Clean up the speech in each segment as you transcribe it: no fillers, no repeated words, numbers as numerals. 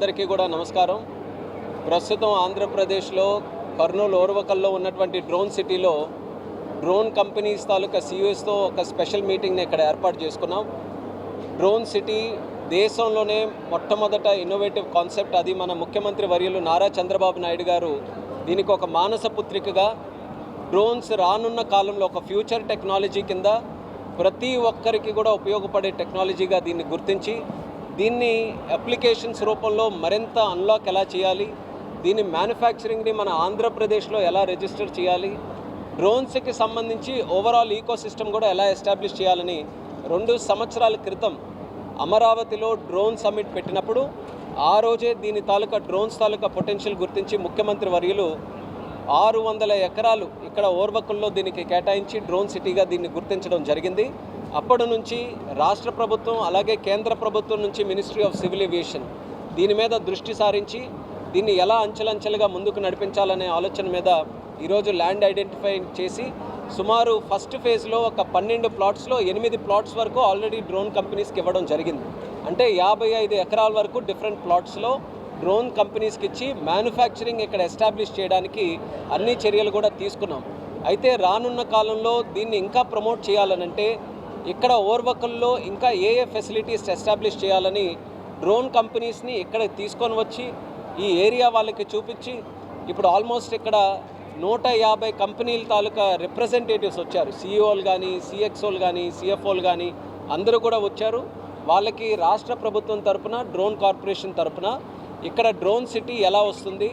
అందరికీ కూడా నమస్కారం. ప్రస్తుతం ఆంధ్రప్రదేశ్లో కర్నూలు ఓర్వకల్లో ఉన్నటువంటి డ్రోన్ సిటీలో డ్రోన్ కంపెనీస్ తాలూకా సీఈఓస్తో ఒక స్పెషల్ మీటింగ్ని ఇక్కడ ఏర్పాటు చేసుకున్నాం. డ్రోన్ సిటీ దేశంలోనే మొట్టమొదట ఇన్నోవేటివ్ కాన్సెప్ట్. అది మన ముఖ్యమంత్రి వర్యులు నారా చంద్రబాబు నాయుడు గారు దీనికి ఒక మానస పుత్రికగా డ్రోన్స్ రానున్న కాలంలో ఒక ఫ్యూచర్ టెక్నాలజీ కింద ప్రతి ఒక్కరికి కూడా ఉపయోగపడే టెక్నాలజీగా దీన్ని గుర్తించి దీన్ని అప్లికేషన్స్ రూపంలో మరింత అన్లాక్ ఎలా చేయాలి, దీని మ్యానుఫ్యాక్చరింగ్ని మన ఆంధ్రప్రదేశ్లో ఎలా రిజిస్టర్ చేయాలి, డ్రోన్స్కి సంబంధించి ఓవరాల్ ఈకో సిస్టమ్ కూడా ఎలా ఎస్టాబ్లిష్ చేయాలని 2 సంవత్సరాల క్రితం అమరావతిలో డ్రోన్ సమ్మిట్ పెట్టినప్పుడు ఆ రోజే దీని తాలూకా డ్రోన్స్ తాలూకా పొటెన్షియల్ గుర్తించి ముఖ్యమంత్రి వర్యులు 600 ఎకరాలు ఇక్కడ ఓర్వకల్లో దీనికి కేటాయించి డ్రోన్ సిటీగా దీన్ని గుర్తించడం జరిగింది. అప్పటి నుంచి రాష్ట్ర ప్రభుత్వం అలాగే కేంద్ర ప్రభుత్వం నుంచి మినిస్ట్రీ ఆఫ్ సివిల్ ఏవియేషన్ దీని మీద దృష్టి సారించి దీన్ని ఎలా అంచెలంచెలుగా ముందుకు నడిపించాలనే ఆలోచన మీద ఈరోజు ల్యాండ్ ఐడెంటిఫై చేసి సుమారు ఫస్ట్ ఫేజ్లో ఒక 12 ప్లాట్స్లో 8 ప్లాట్స్ వరకు ఆల్రెడీ డ్రోన్ కంపెనీస్కి ఇవ్వడం జరిగింది. అంటే 55 ఎకరాల వరకు డిఫరెంట్ ప్లాట్స్లో డ్రోన్ కంపెనీస్కి ఇచ్చి మ్యానుఫ్యాక్చరింగ్ ఇక్కడ ఎస్టాబ్లిష్ చేయడానికి అన్ని చర్యలు కూడా తీసుకున్నాం. అయితే రానున్న కాలంలో దీన్ని ఇంకా ప్రమోట్ చేయాలనంటే ఇక్కడ ఓర్వకల్లో ఇంకా ఏ ఫెసిలిటీస్ ఎస్టాబ్లిష్ చేయాలని డ్రోన్ కంపెనీస్ని ఇక్కడ తీసుకొని వచ్చి ఈ ఏరియా వాళ్ళకి చూపించి ఇప్పుడు ఆల్మోస్ట్ ఇక్కడ 150 కంపెనీల తాలూకా రిప్రజెంటేటివ్స్ వచ్చారు. సీఈఓలు కానీ, సిఎక్స్ఓలు కానీ, సిఎఫ్ఓలు కానీ అందరూ కూడా వచ్చారు. వాళ్ళకి రాష్ట్ర ప్రభుత్వం తరపున, డ్రోన్ కార్పొరేషన్ తరపున ఇక్కడ డ్రోన్ సిటీ ఎలా వస్తుంది,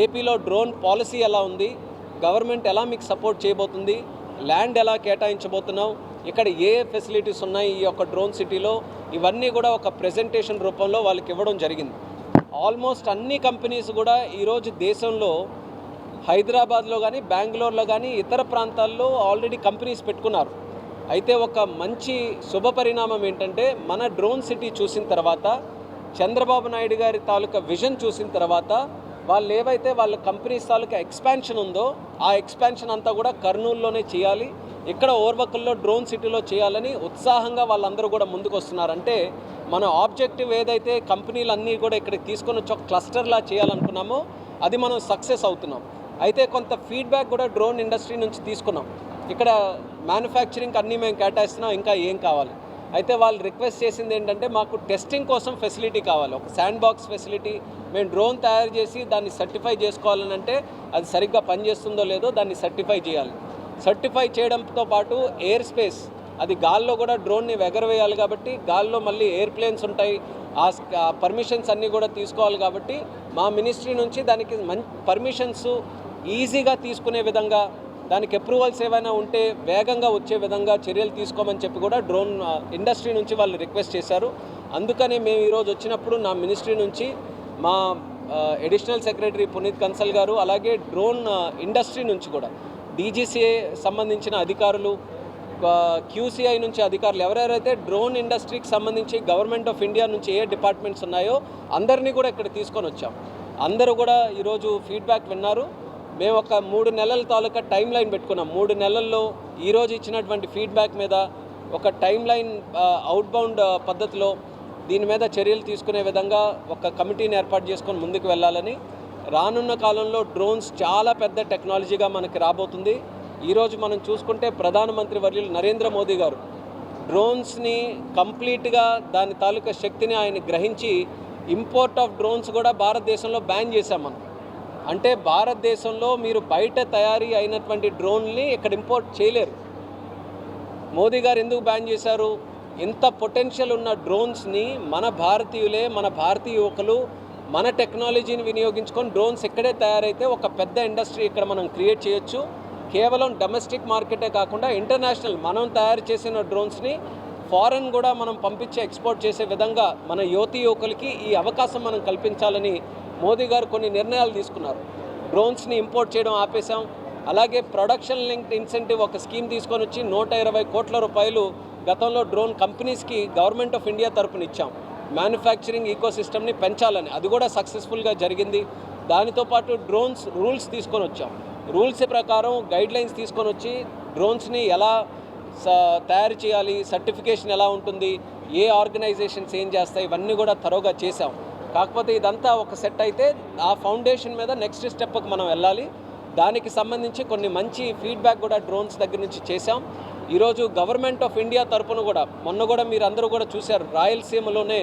ఏపీలో డ్రోన్ పాలసీ ఎలా ఉంది, గవర్నమెంట్ ఎలా మీకు సపోర్ట్ చేయబోతుంది, ల్యాండ్ ఎలా కేటాయించబోతున్నాం, ఇక్కడ ఏ ఫెసిలిటీస్ ఉన్నాయి ఈ యొక్క డ్రోన్ సిటీలో, ఇవన్నీ కూడా ఒక ప్రెజెంటేషన్ రూపంలో వాళ్ళకి ఇవ్వడం జరిగింది. ఆల్మోస్ట్ అన్ని కంపెనీస్ కూడా ఈరోజు దేశంలో హైదరాబాద్లో కానీ, బెంగళూరులో కానీ, ఇతర ప్రాంతాల్లో ఆల్రెడీ కంపెనీస్ పెట్టుకున్నారు. అయితే ఒక మంచి శుభ పరిణామం ఏంటంటే మన డ్రోన్ సిటీ చూసిన తర్వాత, చంద్రబాబు నాయుడు గారి తాలూకా విజన్ చూసిన తర్వాత వాళ్ళు ఏవైతే వాళ్ళ కంపెనీస్ తాలూకా ఎక్స్పాన్షన్ ఉందో ఆ ఎక్స్పాన్షన్ అంతా కూడా కర్నూలులోనే చేయాలి, ఇక్కడ ఓర్వకల్లో డ్రోన్ సిటీలో చేయాలని ఉత్సాహంగా వాళ్ళందరూ కూడా ముందుకు వస్తున్నారు. అంటే మన ఆబ్జెక్టివ్ ఏదైతే కంపెనీలన్నీ కూడా ఇక్కడికి తీసుకొని వచ్చి ఒక క్లస్టర్లా చేయాలనుకున్నామో అది మనం సక్సెస్ అవుతున్నాం. అయితే కొంత ఫీడ్బ్యాక్ కూడా డ్రోన్ ఇండస్ట్రీ నుంచి తీసుకున్నాం. ఇక్కడ మ్యానుఫ్యాక్చరింగ్ అన్నీ మేము కేటాయిస్తున్నాం, ఇంకా ఏం కావాలి. అయితే వాళ్ళు రిక్వెస్ట్ చేసింది ఏంటంటే మాకు టెస్టింగ్ కోసం ఫెసిలిటీ కావాలి, ఒక శాండ్ బాక్స్ ఫెసిలిటీ. మేము డ్రోన్ తయారు చేసి దాన్ని సర్టిఫై చేసుకోవాలని అంటే అది సరిగ్గా పనిచేస్తుందో లేదో దాన్ని సర్టిఫై చేయాలి. సర్టిఫై చేయడంతో పాటు ఎయిర్ స్పేస్, అది గాల్లో కూడా డ్రోన్ని ఎగరవేయాలి కాబట్టి గాల్లో మళ్ళీ ఎయిర్ప్లేన్స్ ఉంటాయి, ఆ పర్మిషన్స్ అన్నీ కూడా తీసుకోవాలి. కాబట్టి మా మినిస్ట్రీ నుంచి దానికి పర్మిషన్స్ ఈజీగా తీసుకునే విధంగా, దానికి అప్రూవల్స్ ఏమైనా ఉంటే వేగంగా వచ్చే విధంగా చర్యలు తీసుకోమని చెప్పి కూడా డ్రోన్ ఇండస్ట్రీ నుంచి వాళ్ళు రిక్వెస్ట్ చేశారు. అందుకని మేము ఈరోజు వచ్చినప్పుడు నా మినిస్ట్రీ నుంచి మా అడిషనల్ సెక్రటరీ పునీత్ కన్సల్ గారు, అలాగే డ్రోన్ ఇండస్ట్రీ నుంచి కూడా డీజీసీఏ సంబంధించిన అధికారులు, క్యూసీఐ నుంచి అధికారులు, ఎవరెవరైతే డ్రోన్ ఇండస్ట్రీకి సంబంధించి గవర్నమెంట్ ఆఫ్ ఇండియా నుంచి ఏ డిపార్ట్మెంట్స్ ఉన్నాయో అందరినీ కూడా ఇక్కడ తీసుకొని వచ్చాం. అందరూ కూడా ఈరోజు ఫీడ్బ్యాక్ విన్నారు. మేము ఒక 3 నెలల తాలూకా టైం లైన్ పెట్టుకున్నాం. 3 నెలల్లో ఈరోజు ఇచ్చినటువంటి ఫీడ్బ్యాక్ మీద ఒక టైం లైన్ అవుట్బౌండ్ పద్ధతిలో దీని మీద చర్యలు తీసుకునే విధంగా ఒక కమిటీని ఏర్పాటు చేసుకొని ముందుకు వెళ్ళాలని. రానున్న కాలంలో డ్రోన్స్ చాలా పెద్ద టెక్నాలజీగా మనకి రాబోతుంది. ఈరోజు మనం చూసుకుంటే ప్రధానమంత్రి వర్యులు నరేంద్ర మోదీ గారు డ్రోన్స్ని కంప్లీట్గా దాని తాలూకా శక్తిని ఆయన గ్రహించి ఇంపోర్ట్ ఆఫ్ డ్రోన్స్ కూడా భారతదేశంలో బ్యాన్ చేశాం మనం. అంటే భారతదేశంలో మీరు బయట తయారీ అయినటువంటి డ్రోన్ని ఇక్కడ ఇంపోర్ట్ చేయలేరు. మోదీ గారు ఎందుకు బ్యాన్ చేశారు? ఇంత పొటెన్షియల్ ఉన్న డ్రోన్స్ని మన భారతీయులే, మన భారతీయ యువకులు మన టెక్నాలజీని వినియోగించుకొని డ్రోన్స్ ఇక్కడే తయారైతే ఒక పెద్ద ఇండస్ట్రీ ఇక్కడ మనం క్రియేట్ చేయొచ్చు. కేవలం డొమెస్టిక్ మార్కెటే కాకుండా ఇంటర్నేషనల్ మనం తయారు చేసిన డ్రోన్స్ని ఫారెన్ కూడా మనం పంపించి ఎక్స్పోర్ట్ చేసే విధంగా మన యువతీ యువకులకి ఈ అవకాశం మనం కల్పించాలని మోదీ గారు కొన్ని నిర్ణయాలు తీసుకున్నారు. డ్రోన్స్ని ఇంపోర్ట్ చేయడం ఆపేశాం. అలాగే ప్రొడక్షన్ లింక్డ్ ఇన్సెంటివ్ ఒక స్కీమ్ తీసుకొని వచ్చి 120 కోట్ల రూపాయలు గతంలో డ్రోన్ కంపెనీస్కి గవర్నమెంట్ ఆఫ్ ఇండియా తరపున ఇచ్చాం, మ్యానుఫ్యాక్చరింగ్ ఈకో సిస్టమ్ని పెంచాలని. అది కూడా సక్సెస్ఫుల్గా జరిగింది. దానితో పాటు డ్రోన్స్ రూల్స్ తీసుకొని వచ్చాం. రూల్స్ ప్రకారం గైడ్లైన్స్ తీసుకొని వచ్చి డ్రోన్స్ని ఎలా తయారు చేయాలి, సర్టిఫికేషన్ ఎలా ఉంటుంది, ఏ ఆర్గనైజేషన్స్ ఏం చేస్తాయి, ఇవన్నీ కూడా థరోగా చేసాం. కాకపోతే ఇదంతా ఒక సెట్ అయితే ఆ ఫౌండేషన్ మీద నెక్స్ట్ స్టెప్కి మనం వెళ్ళాలి. దానికి సంబంధించి కొన్ని మంచి ఫీడ్బ్యాక్ కూడా డ్రోన్స్ దగ్గర నుంచి చేశాం. ఈరోజు గవర్నమెంట్ ఆఫ్ ఇండియా తరపున కూడా మొన్న కూడా మీరు అందరూ కూడా చూశారు, రాయలసీమలోనే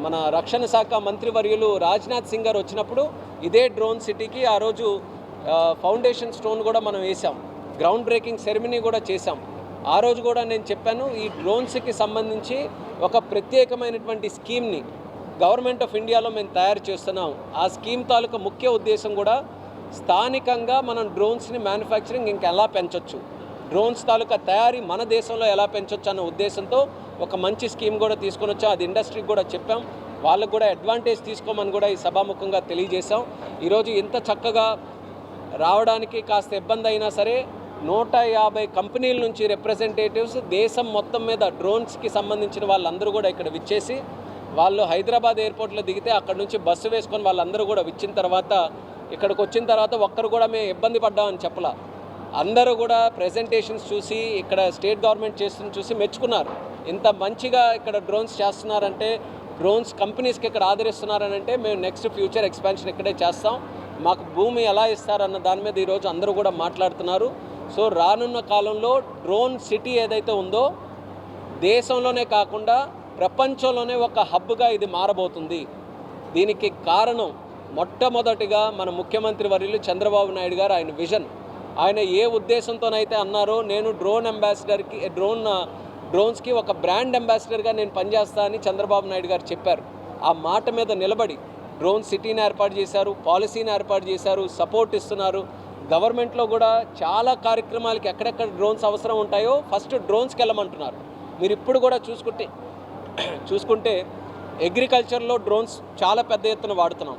మన రక్షణ శాఖ మంత్రివర్యులు రాజ్నాథ్ సింగ్ గారు వచ్చినప్పుడు ఇదే డ్రోన్ సిటీకి ఆ రోజు ఫౌండేషన్ స్టోన్ కూడా మనం వేసాం, గ్రౌండ్ బ్రేకింగ్ సెరమనీ కూడా చేశాం. ఆ రోజు కూడా నేను చెప్పాను, ఈ డ్రోన్స్కి సంబంధించి ఒక ప్రత్యేకమైనటువంటి స్కీమ్ని గవర్నమెంట్ ఆఫ్ ఇండియాలో మేము తయారు చేస్తున్నాం. ఆ స్కీమ్ తాలూకా ముఖ్య ఉద్దేశం కూడా స్థానికంగా మనం డ్రోన్స్ని మ్యానుఫ్యాక్చరింగ్ ఇంకెలా పెంచవచ్చు, డ్రోన్స్ తాలూకా తయారీ మన దేశంలో ఎలా పెంచవచ్చు అన్న ఉద్దేశంతో ఒక మంచి స్కీమ్ కూడా తీసుకొని వచ్చాం. అది ఇండస్ట్రీకి కూడా చెప్పాం, వాళ్ళకు కూడా అడ్వాంటేజ్ తీసుకోమని కూడా ఈ సభాముఖంగా తెలియజేశాం. ఈరోజు ఇంత చక్కగా రావడానికి కాస్త ఇబ్బంది అయినా సరే 150 కంపెనీల నుంచి రిప్రజెంటేటివ్స్ దేశం మొత్తం మీద డ్రోన్స్కి సంబంధించిన వాళ్ళందరూ కూడా ఇక్కడ విచ్చేసి, వాళ్ళు హైదరాబాద్ ఎయిర్పోర్ట్లో దిగితే అక్కడ నుంచి బస్సు వేసుకొని వాళ్ళందరూ కూడా వచ్చిన తర్వాత ఇక్కడికి వచ్చిన తర్వాత ఒక్కరు కూడా మేము ఇబ్బంది పడ్డామని చెప్పలా. అందరూ కూడా ప్రెజెంటేషన్స్ చూసి ఇక్కడ స్టేట్ గవర్నమెంట్ చేస్తున్న చూసి మెచ్చుకున్నారు. ఇంత మంచిగా ఇక్కడ డ్రోన్స్ చేస్తున్నారంటే, డ్రోన్స్ కంపెనీస్కి ఇక్కడ ఆదరిస్తున్నారనంటే మేము నెక్స్ట్ ఫ్యూచర్ ఎక్స్పాన్షన్ ఇక్కడే చేస్తాం, మాకు భూమి ఎలా ఇస్తారన్న దాని మీద ఈరోజు అందరూ కూడా మాట్లాడుతున్నారు. సో రానున్న కాలంలో డ్రోన్ సిటీ ఏదైతే ఉందో దేశంలోనే కాకుండా ప్రపంచంలోనే ఒక హబ్గా ఇది మారబోతుంది. దీనికి కారణం మొట్టమొదటిగా మన ముఖ్యమంత్రి వర్యులు చంద్రబాబు నాయుడు గారు, ఆయన విజన్. ఆయన ఏ ఉద్దేశంతోనైతే అన్నారో నేను డ్రోన్స్కి ఒక బ్రాండ్ అంబాసిడర్గా నేను పనిచేస్తా అని చంద్రబాబు నాయుడు గారు చెప్పారు. ఆ మాట మీద నిలబడి డ్రోన్ సిటీని ఏర్పాటు చేశారు, పాలసీని ఏర్పాటు చేశారు, సపోర్ట్ ఇస్తున్నారు. గవర్నమెంట్లో కూడా చాలా కార్యక్రమాలకి ఎక్కడెక్కడ డ్రోన్స్ అవసరం ఉంటాయో ఫస్ట్ డ్రోన్స్కి వెళ్ళమంటున్నారు. మీరు ఇప్పుడు కూడా చూసుకుంటే అగ్రికల్చర్లో డ్రోన్స్ చాలా పెద్ద ఎత్తున వాడుతున్నాం,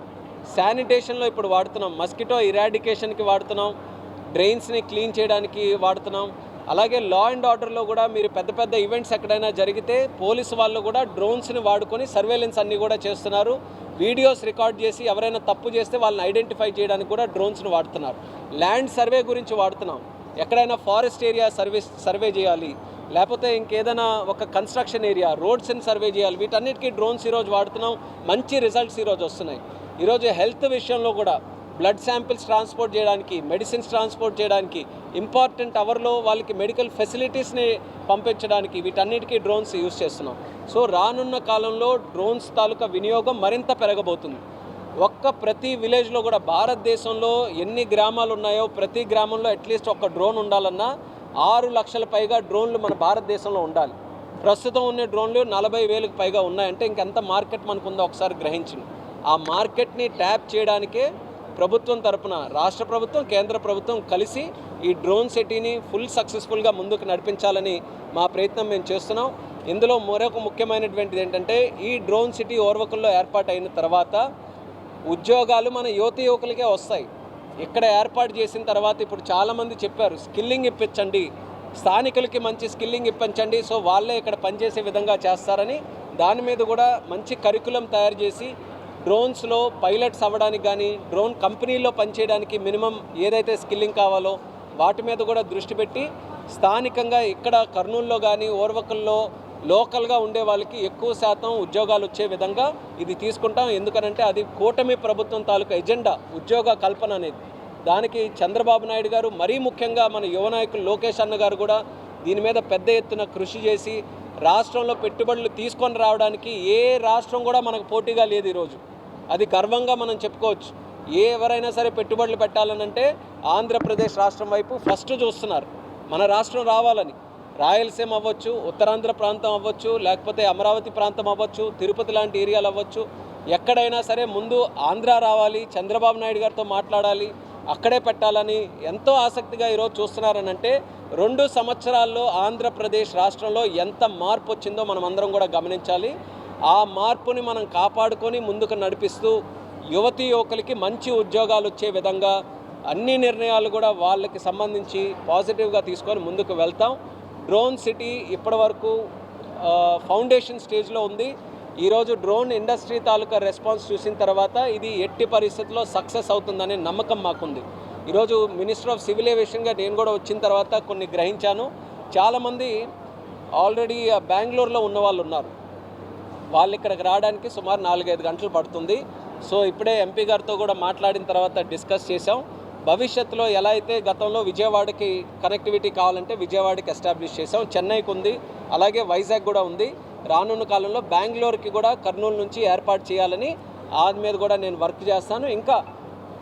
శానిటేషన్లో ఇప్పుడు వాడుతున్నాం, మస్కిటో ఇరాడికేషన్కి వాడుతున్నాం, డ్రైన్స్ని క్లీన్ చేయడానికి వాడుతున్నాం. అలాగే లా అండ్ ఆర్డర్లో కూడా మీరు పెద్ద పెద్ద ఈవెంట్స్ ఎక్కడైనా జరిగితే పోలీసు వాళ్ళు కూడా డ్రోన్స్ని వాడుకొని సర్వేలెన్స్ అన్నీ కూడా చేస్తున్నారు. వీడియోస్ రికార్డ్ చేసి ఎవరైనా తప్పు చేస్తే వాళ్ళని ఐడెంటిఫై చేయడానికి కూడా డ్రోన్స్ని వాడుతున్నారు. ల్యాండ్ సర్వే గురించి వాడుతున్నాం, ఎక్కడైనా ఫారెస్ట్ ఏరియా సర్వే చేయాలి, లేకపోతే ఇంకేదైనా ఒక కన్స్ట్రక్షన్ ఏరియా రోడ్స్ని సర్వే చేయాలి, వీటన్నిటికీ డ్రోన్స్ ఈరోజు వాడుతున్నాం. మంచి రిజల్ట్స్ ఈరోజు వస్తున్నాయి. ఈరోజు హెల్త్ విషయంలో కూడా బ్లడ్ శాంపిల్స్ ట్రాన్స్పోర్ట్ చేయడానికి, మెడిసిన్స్ ట్రాన్స్పోర్ట్ చేయడానికి, ఇంపార్టెంట్ అవర్లో వాళ్ళకి మెడికల్ ఫెసిలిటీస్ని పంపించడానికి వీటన్నిటికీ డ్రోన్స్ యూజ్ చేస్తున్నాం. సో రానున్న కాలంలో డ్రోన్స్ తాలూకా వినియోగం మరింత పెరగబోతుంది. ప్రతి విలేజ్లో కూడా భారతదేశంలో ఎన్ని గ్రామాలు ఉన్నాయో ప్రతి గ్రామంలో అట్లీస్ట్ ఒక డ్రోన్ ఉండాలన్నా 6 లక్షల పైగా డ్రోన్లు మన భారతదేశంలో ఉండాలి. ప్రస్తుతం ఉన్న డ్రోన్లు 40,000కు పైగా ఉన్నాయంటే ఇంకెంత మార్కెట్ మనకు ఉందో ఒకసారి గ్రహించింది. ఆ మార్కెట్ని ట్యాప్ చేయడానికే ప్రభుత్వం తరపున రాష్ట్ర ప్రభుత్వం, కేంద్ర ప్రభుత్వం కలిసి ఈ డ్రోన్ సిటీని ఫుల్ సక్సెస్ఫుల్గా ముందుకు నడిపించాలని మా ప్రయత్నం మేము చేస్తున్నాం. ఇందులో మరొక ముఖ్యమైనటువంటిది ఏంటంటే, ఈ డ్రోన్ సిటీ ఓర్వకల్లో ఏర్పాటైన తర్వాత ఉద్యోగాలు మన యువకులకే వస్తాయి. ఇక్కడ ఏర్పాటు చేసిన తర్వాత ఇప్పుడు చాలామంది చెప్పారు స్కిల్లింగ్ ఇప్పించండి, స్థానికులకి మంచి స్కిల్లింగ్ ఇప్పించండి, సో వాళ్ళే ఇక్కడ పనిచేసే విధంగా చేస్తారని దాని మీద కూడా మంచి కరికులం తయారు చేసి డ్రోన్స్లో పైలట్స్ అవ్వడానికి కానీ డ్రోన్ కంపెనీల్లో పనిచేయడానికి మినిమం ఏదైతే స్కిల్లింగ్ కావాలో వాటి మీద కూడా దృష్టి పెట్టి స్థానికంగా ఇక్కడ కర్నూలులో కానీ ఓర్వకల్లో లోకల్గా ఉండే వాళ్ళకి ఎక్కువ శాతం ఉద్యోగాలు వచ్చే విధంగా ఇది తీసుకుంటాం. ఎందుకనంటే అది కూటమి ప్రభుత్వం తాలూకా ఎజెండా ఉద్యోగ కల్పన అనేది. దానికి చంద్రబాబు నాయుడు గారు, మరీ ముఖ్యంగా మన యువ నాయకులు లోకేష్ అన్న గారు కూడా దీని మీద పెద్ద ఎత్తున కృషి చేసి రాష్ట్రంలో పెట్టుబడులు తీసుకొని రావడానికి ఏ రాష్ట్రం కూడా మనకు పోటీగా లేదు ఈరోజు. అది గర్వంగా మనం చెప్పుకోవచ్చు. ఎవరైనా సరే పెట్టుబడులు పెట్టాలనంటే ఆంధ్రప్రదేశ్ రాష్ట్రం వైపు ఫస్ట్ చూస్తున్నారు, మన రాష్ట్రం రావాలని. రాయలసీమ అవ్వచ్చు, ఉత్తరాంధ్ర ప్రాంతం అవ్వచ్చు, లేకపోతే అమరావతి ప్రాంతం అవ్వచ్చు, తిరుపతి లాంటి ఏరియాలు అవ్వచ్చు, ఎక్కడైనా సరే ముందు ఆంధ్ర రావాలి, చంద్రబాబు నాయుడు గారితో మాట్లాడాలి, అక్కడే పెట్టాలని ఎంతో ఆసక్తిగా ఈరోజు చూస్తున్నారనంటే 2 సంవత్సరాల్లో ఆంధ్రప్రదేశ్ రాష్ట్రంలో ఎంత మార్పు వచ్చిందో మనం అందరం కూడా గమనించాలి. ఆ మార్పుని మనం కాపాడుకొని ముందుకు నడిపిస్తూ యువకులకి మంచి ఉద్యోగాలు వచ్చే విధంగా అన్ని నిర్ణయాలు కూడా వాళ్ళకి సంబంధించి పాజిటివ్గా తీసుకొని ముందుకు వెళ్తాం. డ్రోన్ సిటీ ఇప్పటివరకు ఫౌండేషన్ స్టేజ్లో ఉంది. ఈరోజు డ్రోన్ ఇండస్ట్రీ తాలూకా రెస్పాన్స్ చూసిన తర్వాత ఇది ఎట్టి పరిస్థితుల్లో సక్సెస్ అవుతుందనే నమ్మకం మాకుంది. ఈరోజు మినిస్టర్ ఆఫ్ సివిల్ ఏవియేషన్గా నేను కూడా వచ్చిన తర్వాత కొన్ని గ్రహించాను. చాలామంది ఆల్రెడీ బెంగళూరులో ఉన్న వాళ్ళు ఉన్నారు. వాళ్ళు ఇక్కడికి రావడానికి సుమారు 4-5 గంటలు పడుతుంది. సో ఇప్పుడే ఎంపీ గారితో కూడా మాట్లాడిన తర్వాత డిస్కస్ చేసాం. భవిష్యత్తులో ఎలా అయితే గతంలో విజయవాడకి కనెక్టివిటీ కావాలంటే విజయవాడకి ఎస్టాబ్లిష్ చేసాం, చెన్నైకి ఉంది, అలాగే వైజాగ్ కూడా ఉంది. రానున్న కాలంలో బెంగళూరుకి కూడా కర్నూలు నుంచి ఏర్పాటు చేయాలని దాని మీద కూడా నేను వర్క్ చేస్తాను. ఇంకా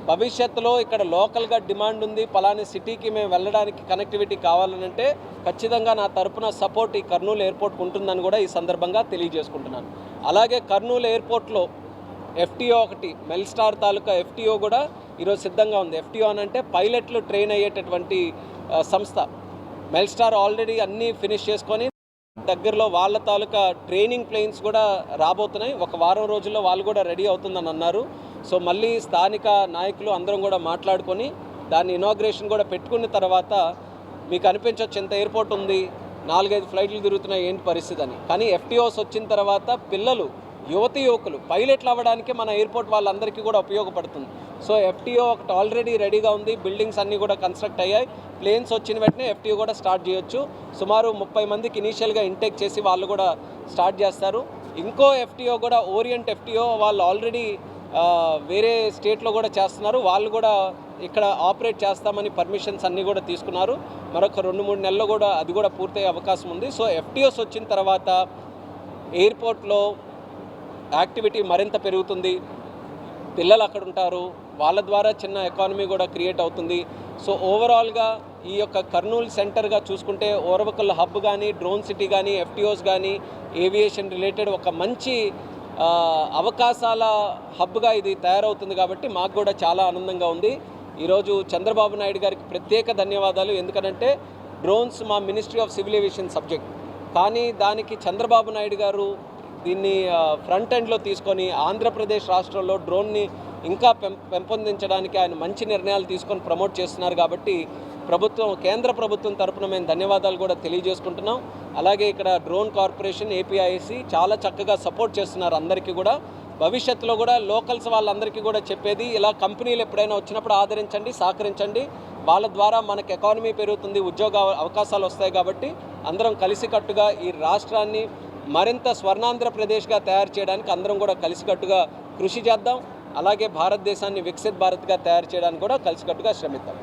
భవిష్యత్తులో ఇక్కడ లోకల్గా డిమాండ్ ఉంది, పలానా సిటీకి మేము వెళ్ళడానికి కనెక్టివిటీ కావాలనంటే ఖచ్చితంగా నా తరపున సపోర్ట్ ఈ కర్నూలు ఎయిర్పోర్ట్కి ఉంటుందని కూడా ఈ సందర్భంగా తెలియజేసుకుంటున్నాను. అలాగే కర్నూలు ఎయిర్పోర్ట్లో FTO ఒకటి మెల్స్టార్ తాలూకా FTO కూడా ఈరోజు సిద్ధంగా ఉంది. FTO అని అంటే పైలట్లు ట్రైన్ అయ్యేటటువంటి సంస్థ. మెల్స్టార్ ఆల్రెడీ అన్నీ ఫినిష్ చేసుకొని దగ్గరలో వాళ్ళ తాలూకా ట్రైనింగ్ ప్లేన్స్ కూడా రాబోతున్నాయి. ఒక వారం రోజుల్లో వాళ్ళు కూడా రెడీ అవుతుందని అన్నారు. సో మళ్ళీ స్థానిక నాయకులు అందరం కూడా మాట్లాడుకొని దాన్ని ఇనాగ్రేషన్ కూడా పెట్టుకున్న తర్వాత మీకు అనిపించవచ్చు ఎంత ఎయిర్పోర్ట్ ఉంది, 4-5 ఫ్లైట్లు తిరుగుతున్నాయి ఏంటి పరిస్థితి అని. కానీ FTOs వచ్చిన తర్వాత పిల్లలు, యువకులు పైలట్లు అవ్వడానికి మన ఎయిర్పోర్ట్ వాళ్ళందరికీ కూడా ఉపయోగపడుతుంది. సో FTO ఒకటి ఆల్రెడీ రెడీగా ఉంది, బిల్డింగ్స్ అన్నీ కూడా కన్స్ట్రక్ట్ అయ్యాయి. ప్లేన్స్ వచ్చిన వెంటనే FTO కూడా స్టార్ట్ చేయొచ్చు. సుమారు 30 మందికి ఇనీషియల్గా ఇంటేక్ చేసి వాళ్ళు కూడా స్టార్ట్ చేస్తారు. ఇంకో FTO కూడా ఓరియంట్ FTO వాళ్ళు ఆల్రెడీ వేరే స్టేట్లో కూడా చేస్తున్నారు. వాళ్ళు కూడా ఇక్కడ ఆపరేట్ చేస్తామని పర్మిషన్స్ అన్నీ కూడా తీసుకున్నారు. మరొక 2-3 నెలల్లో కూడా అది కూడా పూర్తయ్యే అవకాశం ఉంది. సో FTOs వచ్చిన తర్వాత ఎయిర్పోర్ట్లో యాక్టివిటీ మరింత పెరుగుతుంది, పిల్లలు అక్కడ ఉంటారు, వాళ్ళ ద్వారా చిన్న ఎకానమీ కూడా క్రియేట్ అవుతుంది. సో ఓవరాల్గా ఈ యొక్క కర్నూలు సెంటర్గా చూసుకుంటే ఓర్వకల్ హబ్ కానీ, డ్రోన్ సిటీ కానీ, FTOs కానీ, ఏవియేషన్ రిలేటెడ్ ఒక మంచి అవకాశాల హబ్గా ఇది తయారవుతుంది. కాబట్టి మాకు కూడా చాలా ఆనందంగా ఉంది. ఈరోజు చంద్రబాబు నాయుడు గారికి ప్రత్యేక ధన్యవాదాలు. ఎందుకంటే డ్రోన్స్ మా ministry of civil aviation subject, కానీ దానికి చంద్రబాబు నాయుడు గారు దీన్ని ఫ్రంట్ ఎండ్లో తీసుకొని ఆంధ్రప్రదేశ్ రాష్ట్రంలో డ్రోన్ని ఇంకా పెంపొందించడానికి ఆయన మంచి నిర్ణయాలు తీసుకొని ప్రమోట్ చేస్తున్నారు. కాబట్టి కేంద్ర ప్రభుత్వం తరపున మేము ధన్యవాదాలు కూడా తెలియజేసుకుంటున్నాం. అలాగే ఇక్కడ డ్రోన్ కార్పొరేషన్, APIC చాలా చక్కగా సపోర్ట్ చేస్తున్నారు అందరికీ కూడా. భవిష్యత్తులో కూడా లోకల్స్ వాళ్ళందరికీ కూడా చెప్పేది, ఇలా కంపెనీలు ఎప్పుడైనా వచ్చినప్పుడు ఆదరించండి, సహకరించండి. వాళ్ళ ద్వారా మనకు ఎకానమీ పెరుగుతుంది, ఉద్యోగ అవకాశాలు వస్తాయి. కాబట్టి అందరం కలిసికట్టుగా ఈ రాష్ట్రాన్ని మరింత స్వర్ణాంధ్రప్రదేశ్గా తయారు చేయడానికి అందరం కూడా కలిసికట్టుగా కృషి చేద్దాం. అలాగే భారతదేశాన్ని వికసిత్ భారత్గా తయారు చేయడానికి కూడా కలిసికట్టుగా శ్రమిద్దాం.